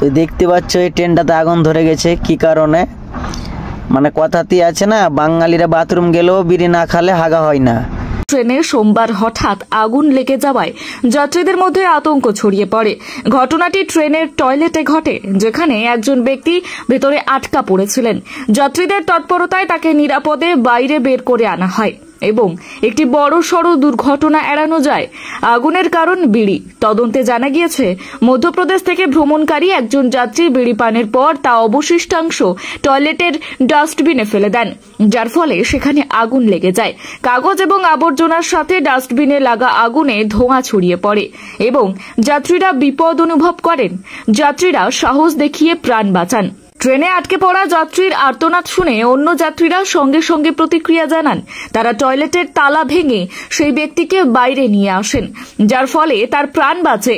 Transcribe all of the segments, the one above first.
তো দেখতে পাচ্ছ এই ট্রেনটাতে আগুন ধরে গেছে কি কারণে। মানে কথাতেই আছে না, বাঙালিরা বাথরুম গেলেও বিড়ি না খেলে হাগা হয় না। ট্রেনে সোমবার হঠাৎ আগুন লেগে যাওয়ায় যাত্রীদের মধ্যে আতঙ্ক ছড়িয়ে পড়ে। ঘটনাটি ট্রেনের টয়লেটে ঘটে, যেখানে একজন ব্যক্তি ভেতরে আটকা পড়েছিলেন। যাত্রীদের তৎপরতায় তাকে নিরাপদে বাইরে বের করে আনা হয় এবং একটি বড়সড় দুর্ঘটনা এড়ানো যায়। আগুনের কারণ বিড়ি। তদন্তে জানা গিয়েছে, মধ্যপ্রদেশ থেকে ভ্রমণকারী একজন যাত্রী বিড়ি পানের পর তা অবশিষ্টাংশ টয়লেটের ডাস্টবিনে ফেলে দেন, যার ফলে সেখানে আগুন লেগে যায়। কাগজ এবং আবর্জনার সাথে ডাস্টবিনে লাগা আগুনে ধোঁয়া ছড়িয়ে পড়ে এবং যাত্রীরা বিপদ অনুভব করেন। যাত্রীরা সাহস দেখিয়ে প্রাণ বাঁচান। ট্রেনে আটকে পড়া যাত্রীর আর্তনাদ শুনে অন্য যাত্রীরা সঙ্গে সঙ্গে প্রতিক্রিয়া জানান। তারা টয়লেটের তালা ভেঙে সেই ব্যক্তিকে বাইরে নিয়ে আসেন, যার ফলে তার প্রাণ বাঁচে।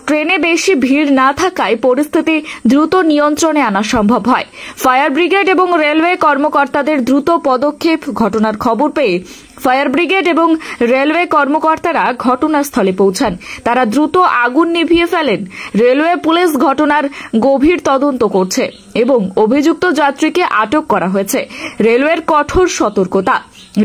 ট্রেনে বেশি ভিড় না থাকায় পরিস্থিতি দ্রুত নিয়ন্ত্রণে আনা সম্ভব হয়। ফায়ার ব্রিগেড এবং রেলওয়ে কর্মকর্তাদের দ্রুত পদক্ষেপ। ঘটনার খবর পেয়ে ফায়ার ব্রিগেড এবং রেলওয়ে কর্মকর্তারা ঘটনাস্থলে পৌঁছান। তারা দ্রুত আগুন নিভিয়ে ফেলেন। রেলওয়ে পুলিশ ঘটনার গভীর তদন্ত করছে এবং অভিযুক্ত যাত্রীকে আটক করা হয়েছে। রেলওয়ের কঠোর সতর্কতা।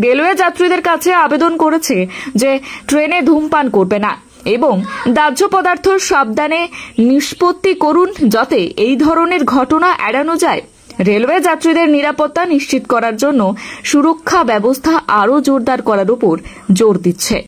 রেলওয়ে যাত্রীদের কাছে আবেদন করেছে যে ট্রেনে ধূমপান করবে না এবং দাহ্য পদার্থ সাবধানে নিষ্পত্তি করুন, যাতে এই ধরনের ঘটনা এড়ানো যায়। রেলওয়ে যাত্রীদের নিরাপত্তা নিশ্চিত করার জন্য সুরক্ষা ব্যবস্থা আরও জোরদার করার উপর জোর দিচ্ছে।